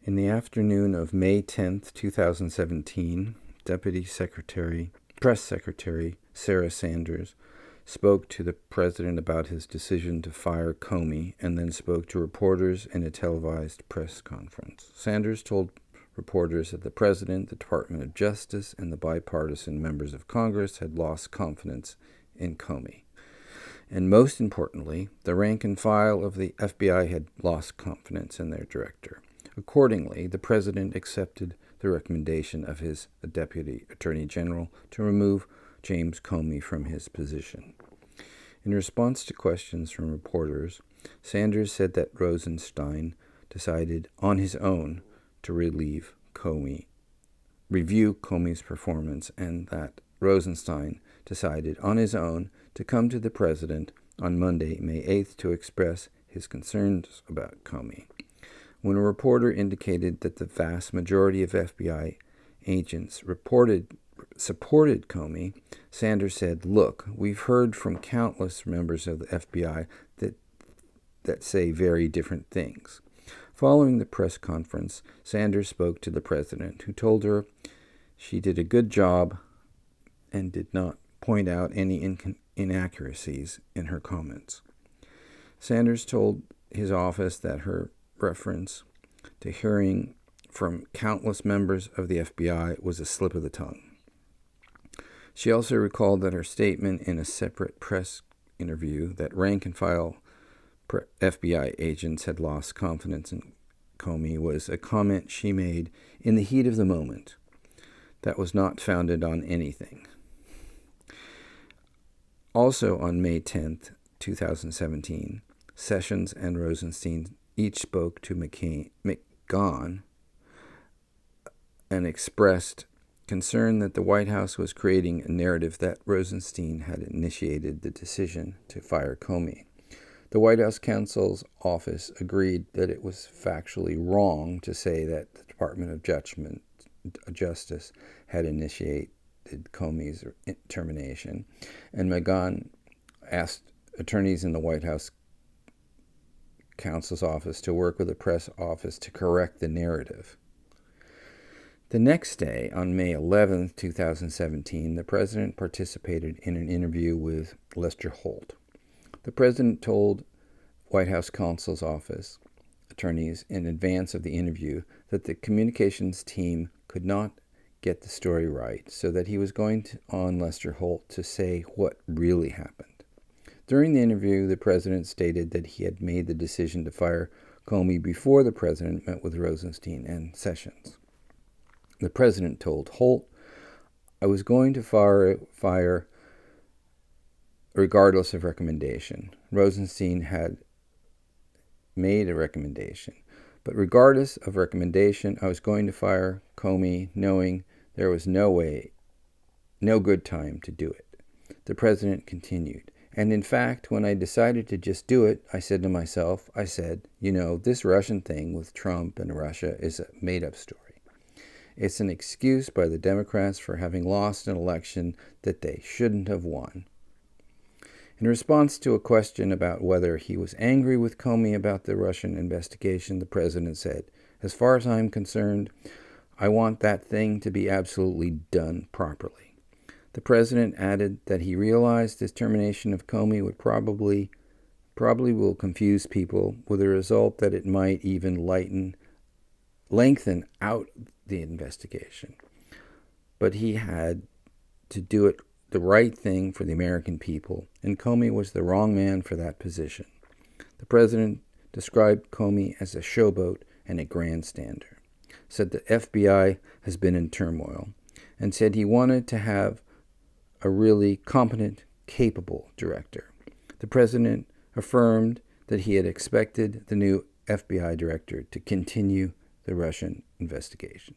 In the afternoon of May 10th, 2017, Press Secretary Sarah Sanders spoke to the president about his decision to fire Comey and then spoke to reporters in a televised press conference. Sanders told reporters that the president, the Department of Justice, and the bipartisan members of Congress had lost confidence in Comey. And most importantly, the rank and file of the FBI had lost confidence in their director. Accordingly, the president accepted the recommendation of his Deputy Attorney General to remove James Comey from his position. In response to questions from reporters, Sanders said that Rosenstein decided on his own to review Comey's performance, and that Rosenstein decided on his own to come to the president on Monday, May 8th, to express his concerns about Comey. When a reporter indicated that the vast majority of FBI agents supported Comey, Sanders said, "Look, we've heard from countless members of the FBI that say very different things." Following the press conference, Sanders spoke to the president, who told her she did a good job and did not point out any inaccuracies in her comments. Sanders told his office that her reference to hearing from countless members of the FBI was a slip of the tongue. She also recalled that her statement in a separate press interview that rank-and-file FBI agents had lost confidence in Comey was a comment she made in the heat of the moment that was not founded on anything. Also on May 10th, 2017, Sessions and Rosenstein each spoke to McGahn and expressed concern that the White House was creating a narrative that Rosenstein had initiated the decision to fire Comey. The White House counsel's office agreed that it was factually wrong to say that the Department of Justice had initiated Comey's termination, and McGahn asked attorneys in the White House counsel's office to work with the press office to correct the narrative. The next day, on May 11, 2017, the president participated in an interview with Lester Holt. The president told White House counsel's office attorneys in advance of the interview that the communications team could not get the story right, so that he was going on Lester Holt to say what really happened. During the interview, the president stated that he had made the decision to fire Comey before the president met with Rosenstein and Sessions. The president told Holt, "I was going to fire regardless of recommendation. Rosenstein had made a recommendation. But regardless of recommendation, I was going to fire Comey, knowing there was no good time to do it." The president continued, "And in fact, when I decided to just do it, I said to myself, this Russian thing with Trump and Russia is a made-up story. It's an excuse by the Democrats for having lost an election that they shouldn't have won." In response to a question about whether he was angry with Comey about the Russian investigation, the president said, "As far as I'm concerned, I want that thing to be absolutely done properly." The president added that he realized his termination of Comey would probably will confuse people, with the result that it might even lengthen out the investigation. But he had to do it the right thing for the American people, and Comey was the wrong man for that position. The president described Comey as a showboat and a grandstander, said the FBI has been in turmoil, and said he wanted to have a really competent, capable director. The president affirmed that he had expected the new FBI director to continue the Russian investigation.